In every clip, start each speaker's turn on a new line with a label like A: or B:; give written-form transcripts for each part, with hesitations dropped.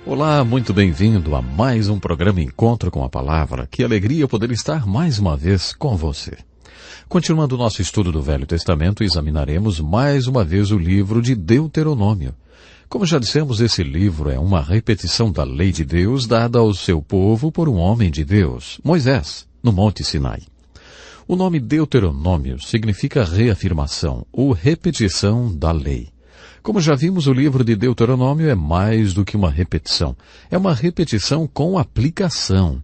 A: Olá, muito bem-vindo a mais um programa Encontro com a Palavra. Que alegria poder estar mais uma vez com você. Continuando o nosso estudo do Velho Testamento, examinaremos mais uma vez o livro de Deuteronômio. Como já dissemos, esse livro é uma repetição da lei de Deus dada ao seu povo por um homem de Deus, Moisés, no Monte Sinai. O nome Deuteronômio significa reafirmação ou repetição da lei. Como já vimos, o livro de Deuteronômio é mais do que uma repetição. É uma repetição com aplicação.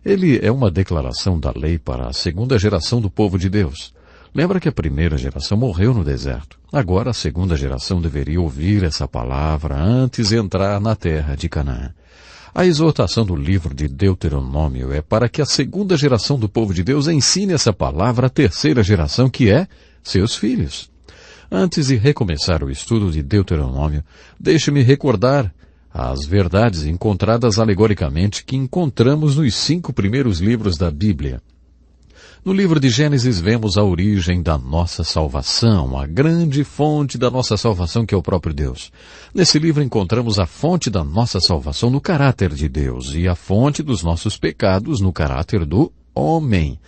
A: Ele é uma declaração da lei para a segunda geração do povo de Deus. Lembra que a primeira geração morreu no deserto. Agora a segunda geração deveria ouvir essa palavra antes de entrar na terra de Canaã. A exortação do livro de Deuteronômio é para que a segunda geração do povo de Deus ensine essa palavra à terceira geração, que é seus filhos. Antes de recomeçar o estudo de Deuteronômio, deixe-me recordar as verdades encontradas alegoricamente que encontramos nos 5 primeiros livros da Bíblia. No livro de Gênesis vemos a origem da nossa salvação, a grande fonte da nossa salvação que é o próprio Deus. Nesse livro encontramos a fonte da nossa salvação no caráter de Deus e a fonte dos nossos pecados no caráter do homem.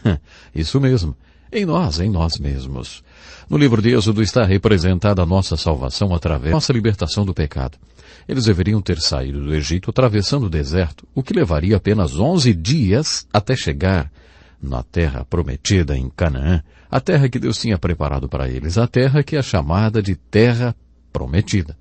A: Isso mesmo, em nós mesmos. No livro de Êxodo está representada a nossa salvação através da nossa libertação do pecado. Eles deveriam ter saído do Egito atravessando o deserto, o que levaria apenas 11 dias até chegar na terra prometida em Canaã, a terra que Deus tinha preparado para eles, a terra que é chamada de Terra Prometida.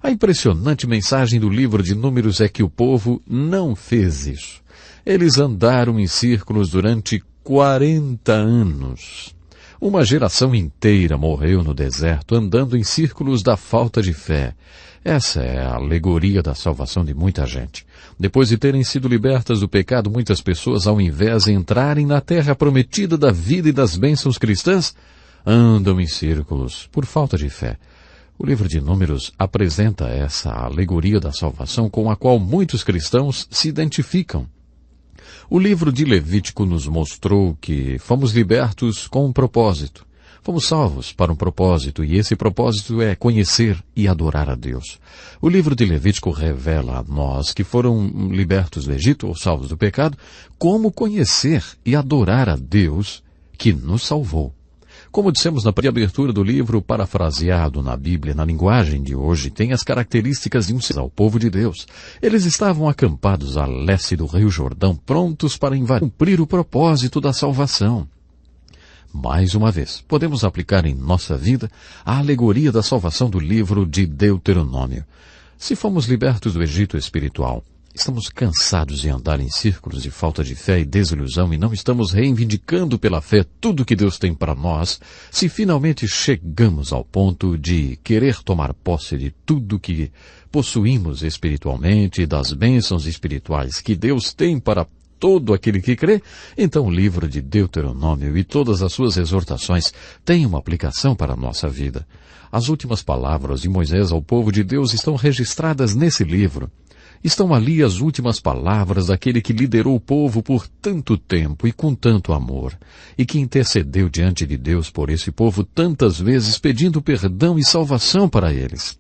A: A impressionante mensagem do livro de Números é que o povo não fez isso. Eles andaram em círculos durante 40 anos. Uma geração inteira morreu no deserto, andando em círculos da falta de fé. Essa é a alegoria da salvação de muita gente. Depois de terem sido libertas do pecado, muitas pessoas, ao invés de entrarem na terra prometida da vida e das bênçãos cristãs, andam em círculos por falta de fé. O livro de Números apresenta essa alegoria da salvação com a qual muitos cristãos se identificam. O livro de Levítico nos mostrou que fomos libertos com um propósito. Fomos salvos para um propósito, e esse propósito é conhecer e adorar a Deus. O livro de Levítico revela a nós que foram libertos do Egito, ou salvos do pecado, como conhecer e adorar a Deus que nos salvou. Como dissemos na abertura do livro, parafraseado na Bíblia, na linguagem de hoje, tem as características de um ao povo de Deus. Eles estavam acampados a leste do Rio Jordão, prontos para cumprir o propósito da salvação. Mais uma vez, podemos aplicar em nossa vida a alegoria da salvação do livro de Deuteronômio. Se fomos libertos do Egito espiritual, estamos cansados de andar em círculos de falta de fé e desilusão e não estamos reivindicando pela fé tudo que Deus tem para nós, se finalmente chegamos ao ponto de querer tomar posse de tudo que possuímos espiritualmente e das bênçãos espirituais que Deus tem para todo aquele que crê, então o livro de Deuteronômio e todas as suas exortações têm uma aplicação para a nossa vida. As últimas palavras de Moisés ao povo de Deus estão registradas nesse livro. Estão ali as últimas palavras daquele que liderou o povo por tanto tempo e com tanto amor, e que intercedeu diante de Deus por esse povo tantas vezes pedindo perdão e salvação para eles.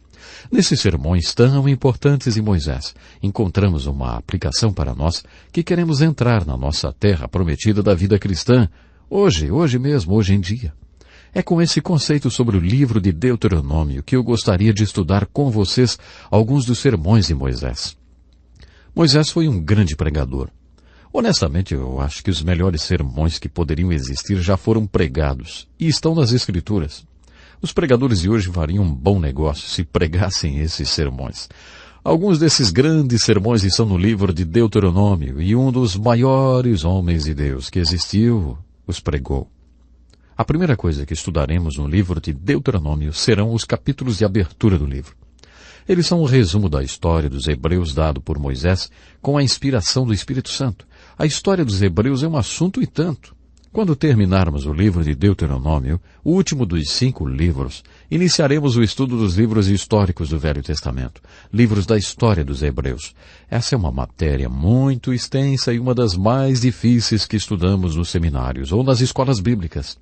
A: Nesses sermões tão importantes de Moisés, encontramos uma aplicação para nós que queremos entrar na nossa terra prometida da vida cristã, hoje mesmo, hoje em dia. É com esse conceito sobre o livro de Deuteronômio que eu gostaria de estudar com vocês alguns dos sermões de Moisés. Moisés foi um grande pregador. Honestamente, eu acho que os melhores sermões que poderiam existir já foram pregados e estão nas Escrituras. Os pregadores de hoje fariam um bom negócio se pregassem esses sermões. Alguns desses grandes sermões estão no livro de Deuteronômio e um dos maiores homens de Deus que existiu os pregou. A primeira coisa que estudaremos no livro de Deuteronômio serão os capítulos de abertura do livro. Eles são um resumo da história dos hebreus dado por Moisés com a inspiração do Espírito Santo. A história dos hebreus é um assunto e tanto. Quando terminarmos o livro de Deuteronômio, o último dos 5 livros, iniciaremos o estudo dos livros históricos do Velho Testamento, livros da história dos hebreus. Essa é uma matéria muito extensa e uma das mais difíceis que estudamos nos seminários ou nas escolas bíblicas.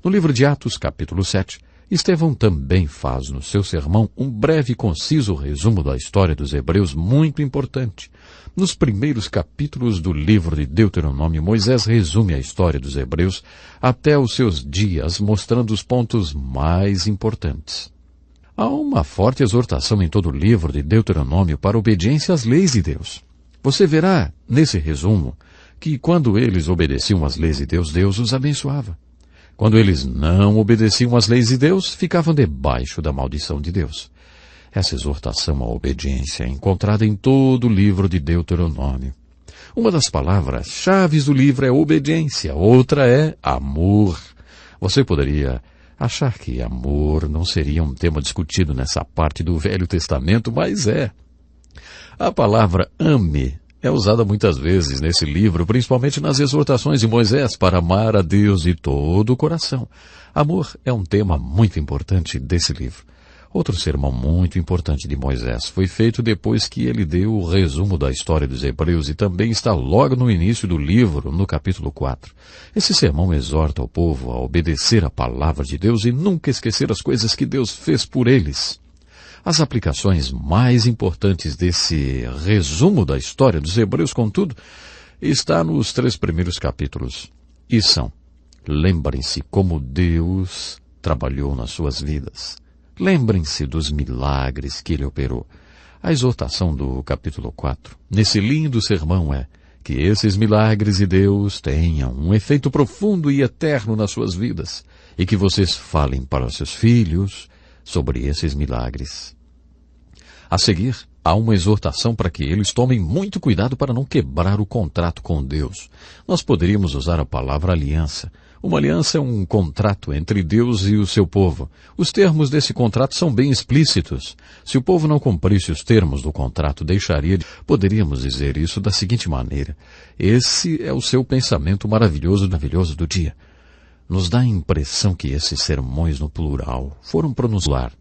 A: No livro de Atos, capítulo 7, Estevão também faz no seu sermão um breve e conciso resumo da história dos hebreus muito importante. Nos primeiros capítulos do livro de Deuteronômio, Moisés resume a história dos hebreus até os seus dias, mostrando os pontos mais importantes. Há uma forte exortação em todo o livro de Deuteronômio para a obediência às leis de Deus. Você verá, nesse resumo, que quando eles obedeciam às leis de Deus, Deus os abençoava. Quando eles não obedeciam às leis de Deus, ficavam debaixo da maldição de Deus. Essa exortação à obediência é encontrada em todo o livro de Deuteronômio. Uma das palavras-chave do livro é obediência, outra é amor. Você poderia achar que amor não seria um tema discutido nessa parte do Velho Testamento, mas é. A palavra ame é usada muitas vezes nesse livro, principalmente nas exortações de Moisés para amar a Deus de todo o coração. Amor é um tema muito importante desse livro. Outro sermão muito importante de Moisés foi feito depois que ele deu o resumo da história dos hebreus e também está logo no início do livro, no capítulo 4. Esse sermão exorta o povo a obedecer a palavra de Deus e nunca esquecer as coisas que Deus fez por eles. As aplicações mais importantes desse resumo da história dos hebreus, contudo, está nos 3 primeiros capítulos. E são: lembrem-se como Deus trabalhou nas suas vidas. Lembrem-se dos milagres que Ele operou. A exortação do capítulo 4, nesse lindo sermão, é que esses milagres de Deus tenham um efeito profundo e eterno nas suas vidas e que vocês falem para seus filhos sobre esses milagres. A seguir, há uma exortação para que eles tomem muito cuidado para não quebrar o contrato com Deus. Nós poderíamos usar a palavra aliança. Uma aliança é um contrato entre Deus e o seu povo. Os termos desse contrato são bem explícitos. Se o povo não cumprisse os termos do contrato, deixaria de... Poderíamos dizer isso da seguinte maneira: esse é o seu pensamento maravilhoso do dia. Nos dá a impressão que esses sermões no plural foram pronunciados.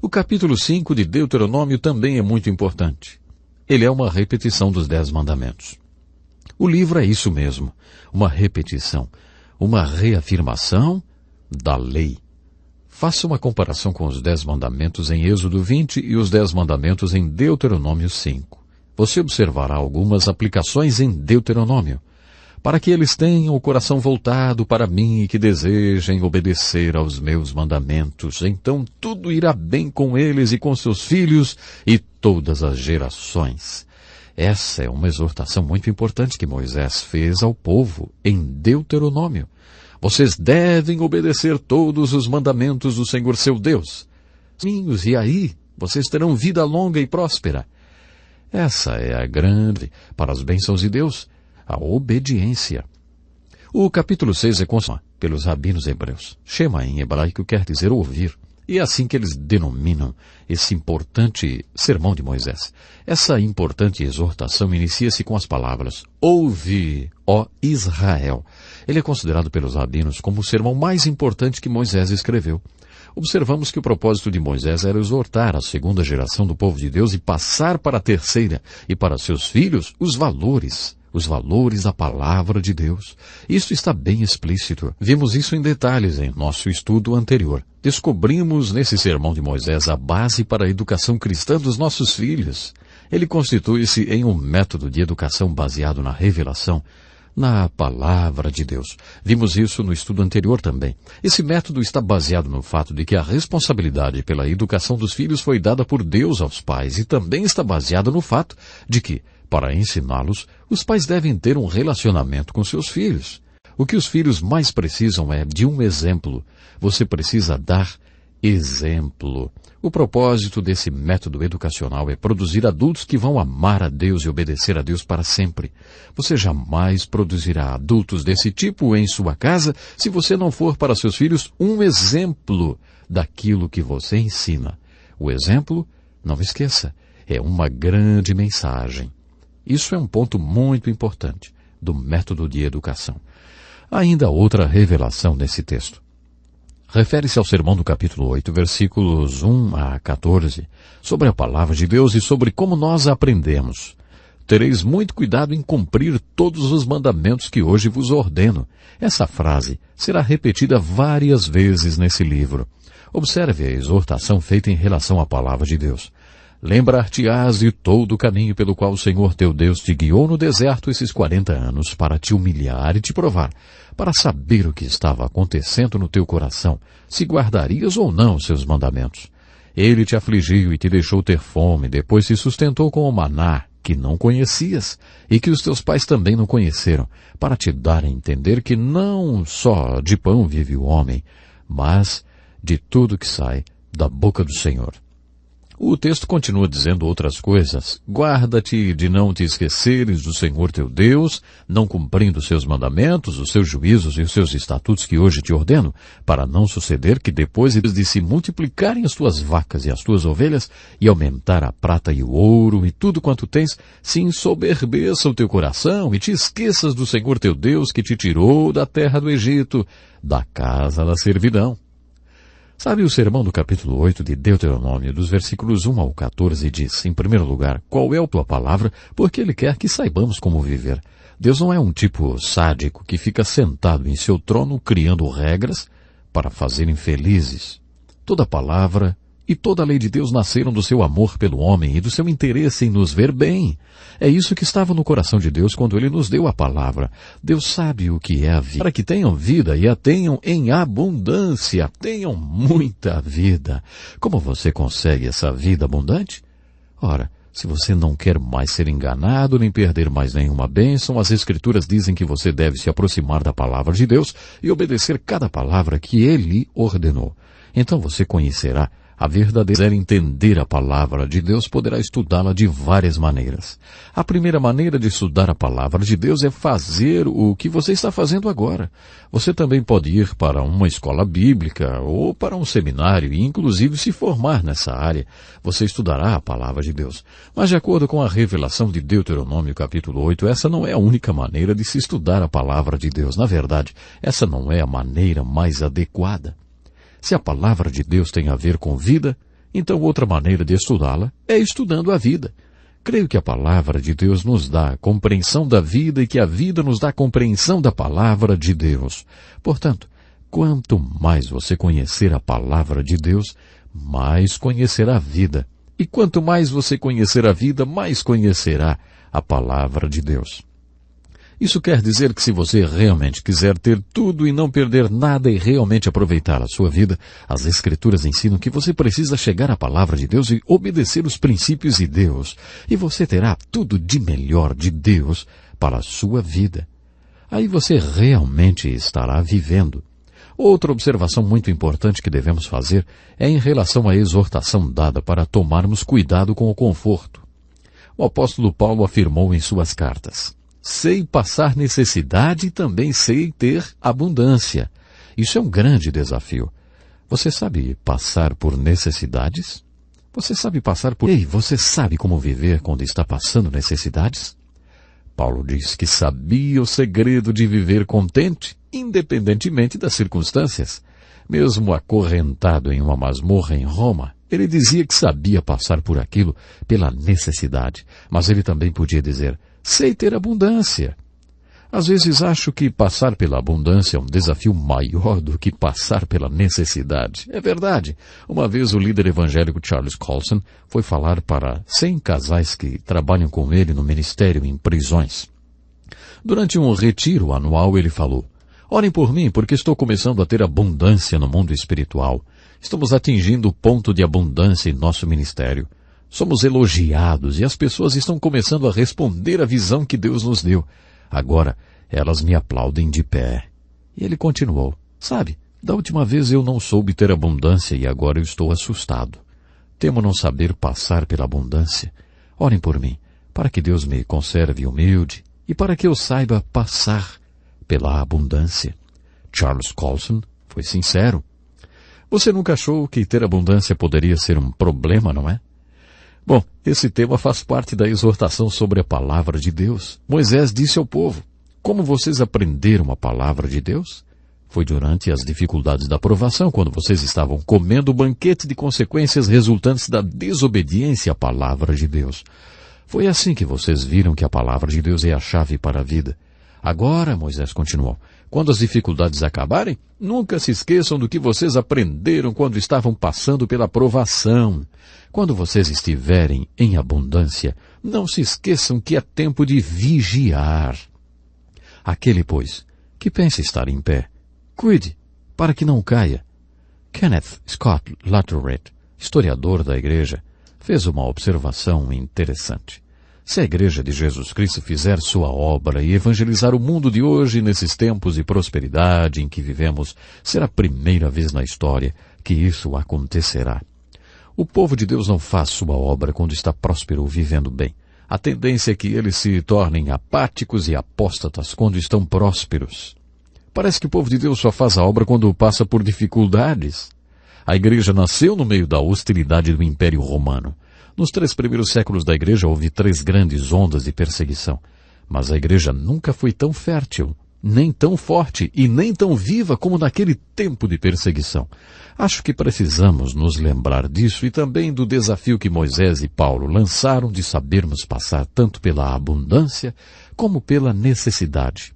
A: O capítulo 5 de Deuteronômio também é muito importante. Ele é uma repetição dos 10 mandamentos. O livro é isso mesmo, uma repetição, uma reafirmação da lei. Faça uma comparação com os 10 mandamentos em Êxodo 20 e os 10 mandamentos em Deuteronômio 5. Você observará algumas aplicações em Deuteronômio, para que eles tenham o coração voltado para mim e que desejem obedecer aos meus mandamentos. Então tudo irá bem com eles e com seus filhos e todas as gerações. Essa é uma exortação muito importante que Moisés fez ao povo em Deuteronômio. Vocês devem obedecer todos os mandamentos do Senhor seu Deus. E aí vocês terão vida longa e próspera. Essa é a grande para as bênçãos de Deus, a obediência. O capítulo 6 é conhecido pelos rabinos hebreus. Shema em hebraico quer dizer ouvir. E é assim que eles denominam esse importante sermão de Moisés. Essa importante exortação inicia-se com as palavras: ouve, ó Israel. Ele é considerado pelos rabinos como o sermão mais importante que Moisés escreveu. Observamos que o propósito de Moisés era exortar a segunda geração do povo de Deus e passar para a terceira e para seus filhos os valores da palavra de Deus. Isso está bem explícito. Vimos isso em detalhes em nosso estudo anterior. Descobrimos nesse sermão de Moisés a base para a educação cristã dos nossos filhos. Ele constitui-se em um método de educação baseado na revelação, na palavra de Deus. Vimos isso no estudo anterior também. Esse método está baseado no fato de que a responsabilidade pela educação dos filhos foi dada por Deus aos pais e também está baseado no fato de que, para ensiná-los, os pais devem ter um relacionamento com seus filhos. O que os filhos mais precisam é de um exemplo. Você precisa dar exemplo. O propósito desse método educacional é produzir adultos que vão amar a Deus e obedecer a Deus para sempre. Você jamais produzirá adultos desse tipo em sua casa se você não for para seus filhos um exemplo daquilo que você ensina. O exemplo, não esqueça, é uma grande mensagem. Isso é um ponto muito importante do método de educação. Há ainda outra revelação nesse texto. Refere-se ao sermão do capítulo 8, versículos 1 a 14, sobre a palavra de Deus e sobre como nós a aprendemos. tereis muito cuidado em cumprir todos os mandamentos que hoje vos ordeno. Essa frase será repetida várias vezes nesse livro. Observe a exortação feita em relação à palavra de Deus. Lembrar-te-ás de todo o caminho pelo qual o Senhor teu Deus te guiou no deserto esses 40 anos para te humilhar e te provar, para saber o que estava acontecendo no teu coração, se guardarias ou não os seus mandamentos. Ele te afligiu e te deixou ter fome, depois te sustentou com o maná, que não conhecias, e que os teus pais também não conheceram, para te dar a entender que não só de pão vive o homem, mas de tudo que sai da boca do Senhor. O texto continua dizendo outras coisas. Guarda-te de não te esqueceres do Senhor teu Deus, não cumprindo os seus mandamentos, os seus juízos e os seus estatutos que hoje te ordeno, para não suceder que depois de se multiplicarem as tuas vacas e as tuas ovelhas, e aumentar a prata e o ouro e tudo quanto tens, se ensoberbeça o teu coração e te esqueças do Senhor teu Deus que te tirou da terra do Egito, da casa da servidão. Sabe, o sermão do capítulo 8 de Deuteronômio, dos versículos 1 ao 14, diz, em primeiro lugar, qual é a tua palavra, porque ele quer que saibamos como viver. Deus não é um tipo sádico que fica sentado em seu trono criando regras para fazerem felizes. Toda palavra e toda a lei de Deus nasceram do seu amor pelo homem e do seu interesse em nos ver bem. É isso que estava no coração de Deus quando Ele nos deu a palavra. Deus sabe o que é a vida, para que tenham vida e a tenham em abundância, tenham muita vida. Como você consegue essa vida abundante? Ora, se você não quer mais ser enganado nem perder mais nenhuma bênção, as Escrituras dizem que você deve se aproximar da palavra de Deus e obedecer cada palavra que Ele ordenou. Então você conhecerá a verdadeira entender a palavra de Deus, poderá estudá-la de várias maneiras. A primeira maneira de estudar a palavra de Deus é fazer o que você está fazendo agora. Você também pode ir para uma escola bíblica ou para um seminário e inclusive se formar nessa área. Você estudará a palavra de Deus. Mas de acordo com a revelação de Deuteronômio capítulo 8, essa não é a única maneira de se estudar a palavra de Deus. Na verdade, essa não é a maneira mais adequada. Se a palavra de Deus tem a ver com vida, então outra maneira de estudá-la é estudando a vida. Creio que a palavra de Deus nos dá a compreensão da vida e que a vida nos dá a compreensão da palavra de Deus. Portanto, quanto mais você conhecer a palavra de Deus, mais conhecerá a vida. E quanto mais você conhecer a vida, mais conhecerá a palavra de Deus. Isso quer dizer que se você realmente quiser ter tudo e não perder nada e realmente aproveitar a sua vida, as Escrituras ensinam que você precisa chegar à palavra de Deus e obedecer os princípios de Deus. E você terá tudo de melhor de Deus para a sua vida. Aí você realmente estará vivendo. Outra observação muito importante que devemos fazer é em relação à exortação dada para tomarmos cuidado com o conforto. O apóstolo Paulo afirmou em suas cartas: sei passar necessidade e também sei ter abundância. Isso é um grande desafio. Você sabe passar por necessidades? Você sabe passar por... Ei, você sabe como viver quando está passando necessidades? Paulo diz que sabia o segredo de viver contente, independentemente das circunstâncias. Mesmo acorrentado em uma masmorra em Roma, ele dizia que sabia passar por aquilo pela necessidade. Mas ele também podia dizer: sei ter abundância. Às vezes acho que passar pela abundância é um desafio maior do que passar pela necessidade. É verdade. Uma vez o líder evangélico Charles Colson foi falar para 100 casais que trabalham com ele no ministério em prisões. Durante um retiro anual ele falou: orem por mim porque estou começando a ter abundância no mundo espiritual. Estamos atingindo o ponto de abundância em nosso ministério. Somos elogiados e as pessoas estão começando a responder à visão que Deus nos deu. Agora, elas me aplaudem de pé. E ele continuou: sabe, da última vez eu não soube ter abundância e agora eu estou assustado. Temo não saber passar pela abundância. Orem por mim, para que Deus me conserve humilde e para que eu saiba passar pela abundância. Charles Colson foi sincero. Você nunca achou que ter abundância poderia ser um problema, não é? Bom, esse tema faz parte da exortação sobre a palavra de Deus. Moisés disse ao povo: como vocês aprenderam a palavra de Deus? Foi durante as dificuldades da provação, quando vocês estavam comendo o banquete de consequências resultantes da desobediência à palavra de Deus. Foi assim que vocês viram que a palavra de Deus é a chave para a vida. Agora, Moisés continuou, quando as dificuldades acabarem, nunca se esqueçam do que vocês aprenderam quando estavam passando pela provação. Quando vocês estiverem em abundância, não se esqueçam que é tempo de vigiar. Aquele, pois, que pensa estar em pé, cuide, para que não caia. Kenneth Scott Latourette, historiador da igreja, fez uma observação interessante. Se a Igreja de Jesus Cristo fizer sua obra e evangelizar o mundo de hoje nesses tempos de prosperidade em que vivemos, será a primeira vez na história que isso acontecerá. O povo de Deus não faz sua obra quando está próspero ou vivendo bem. A tendência é que eles se tornem apáticos e apóstatas quando estão prósperos. Parece que o povo de Deus só faz a obra quando passa por dificuldades. A igreja nasceu no meio da hostilidade do Império Romano. Nos 3 primeiros séculos da igreja houve 3 grandes ondas de perseguição. Mas a igreja nunca foi tão fértil, nem tão forte e nem tão viva como naquele tempo de perseguição. Acho que precisamos nos lembrar disso e também do desafio que Moisés e Paulo lançaram de sabermos passar tanto pela abundância como pela necessidade.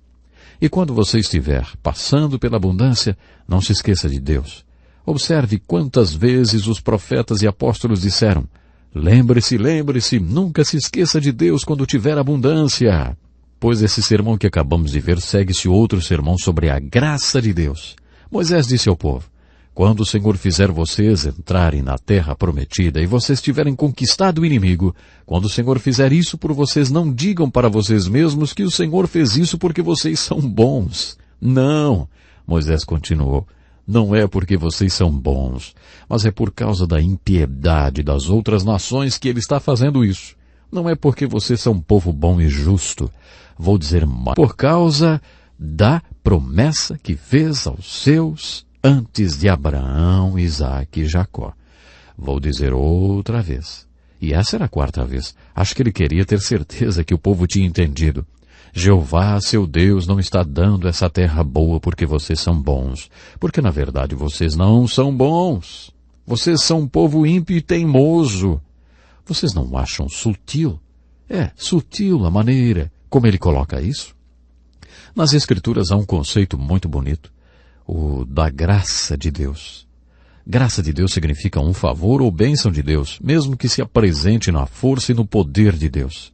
A: E quando você estiver passando pela abundância, não se esqueça de Deus. Observe quantas vezes os profetas e apóstolos disseram: lembre-se, nunca se esqueça de Deus quando tiver abundância. Pois esse sermão que acabamos de ver segue-se outro sermão sobre a graça de Deus. Moisés disse ao povo: quando o Senhor fizer vocês entrarem na terra prometida e vocês tiverem conquistado o inimigo, quando o Senhor fizer isso por vocês, não digam para vocês mesmos que o Senhor fez isso porque vocês são bons. Não, Moisés continuou, não é porque vocês são bons, mas é por causa da impiedade das outras nações que ele está fazendo isso. Não é porque vocês são um povo bom e justo. Vou dizer mais, por causa da promessa que fez aos seus antes de Abraão, Isaque e Jacó. Vou dizer outra vez. E essa era a 4ª vez. Acho que ele queria ter certeza que o povo tinha entendido. Jeová, seu Deus, não está dando essa terra boa porque vocês são bons. Porque, na verdade, vocês não são bons. Vocês são um povo ímpio e teimoso. Vocês não acham sutil? É, sutil a maneira como ele coloca isso. Nas Escrituras há um conceito muito bonito, o da graça de Deus. Graça de Deus significa um favor ou bênção de Deus, mesmo que se apresente na força e no poder de Deus.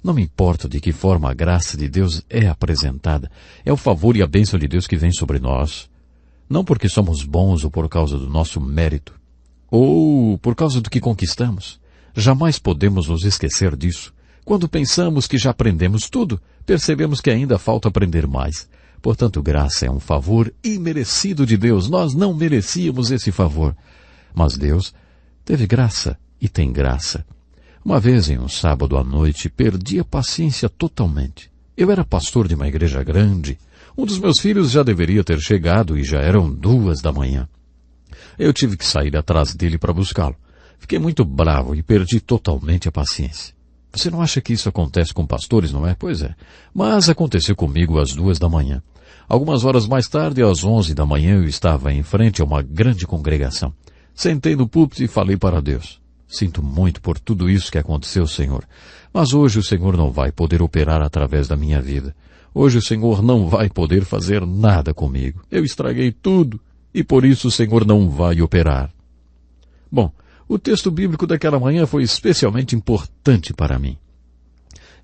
A: Não me importa de que forma a graça de Deus é apresentada, é o favor e a bênção de Deus que vem sobre nós. Não porque somos bons ou por causa do nosso mérito, ou por causa do que conquistamos. Jamais podemos nos esquecer disso. Quando pensamos que já aprendemos tudo, percebemos que ainda falta aprender mais. Portanto, graça é um favor imerecido de Deus. Nós não merecíamos esse favor. Mas Deus teve graça e tem graça. Uma vez, em um sábado à noite, perdi a paciência totalmente. Eu era pastor de uma igreja grande. Um dos meus filhos já deveria ter chegado e já eram 2 da manhã. Eu tive que sair atrás dele para buscá-lo. Fiquei muito bravo e perdi totalmente a paciência. Você não acha que isso acontece com pastores, não é? Pois é. Mas aconteceu comigo às 2 da manhã. Algumas horas mais tarde, às 11 da manhã, eu estava em frente a uma grande congregação. Sentei no púlpito e falei para Deus: sinto muito por tudo isso que aconteceu, Senhor. Mas hoje o Senhor não vai poder operar através da minha vida. Hoje o Senhor não vai poder fazer nada comigo. Eu estraguei tudo e por isso o Senhor não vai operar. Bom, o texto bíblico daquela manhã foi especialmente importante para mim.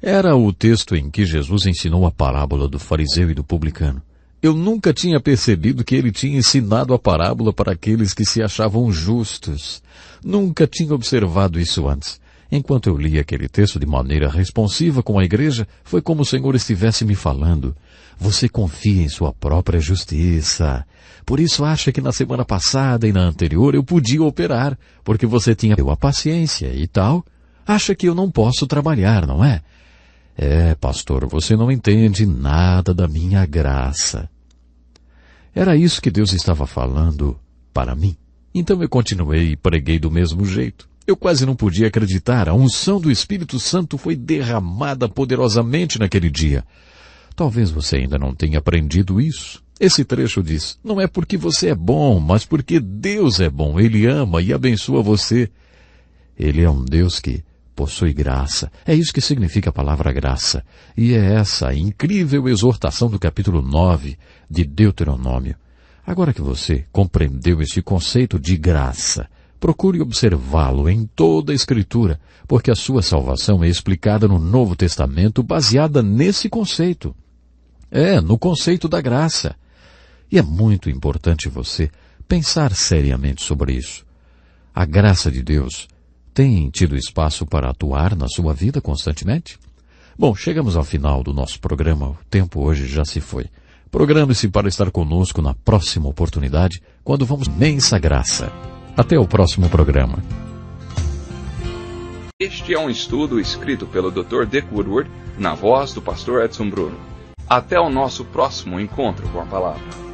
A: Era o texto em que Jesus ensinou a parábola do fariseu e do publicano. Eu nunca tinha percebido que ele tinha ensinado a parábola para aqueles que se achavam justos. Nunca tinha observado isso antes. Enquanto eu li aquele texto de maneira responsiva com a igreja, foi como o Senhor estivesse me falando: você confia em sua própria justiça. Por isso acha que na semana passada e na anterior eu podia operar, porque você tinha a paciência e tal. Acha que eu não posso trabalhar, não é? É, pastor, você não entende nada da minha graça. Era isso que Deus estava falando para mim. Então eu continuei e preguei do mesmo jeito. Eu quase não podia acreditar. A unção do Espírito Santo foi derramada poderosamente naquele dia. Talvez você ainda não tenha aprendido isso. Esse trecho diz: não é porque você é bom, mas porque Deus é bom. Ele ama e abençoa você. Ele é um Deus que possui graça. É isso que significa a palavra graça. E é essa a incrível exortação do capítulo 9 de Deuteronômio. Agora que você compreendeu esse conceito de graça, procure observá-lo em toda a Escritura, porque a sua salvação é explicada no Novo Testamento baseada nesse conceito. No conceito da graça. E é muito importante você pensar seriamente sobre isso. A graça de Deus tem tido espaço para atuar na sua vida constantemente? Bom, chegamos ao final do nosso programa. O tempo hoje já se foi. Programe-se para estar conosco na próxima oportunidade, quando vamos imensa graça. Até o próximo programa.
B: Este é um estudo escrito pelo Dr. Dick Woodward, na voz do pastor Edson Bruno. Até o nosso próximo encontro com a palavra.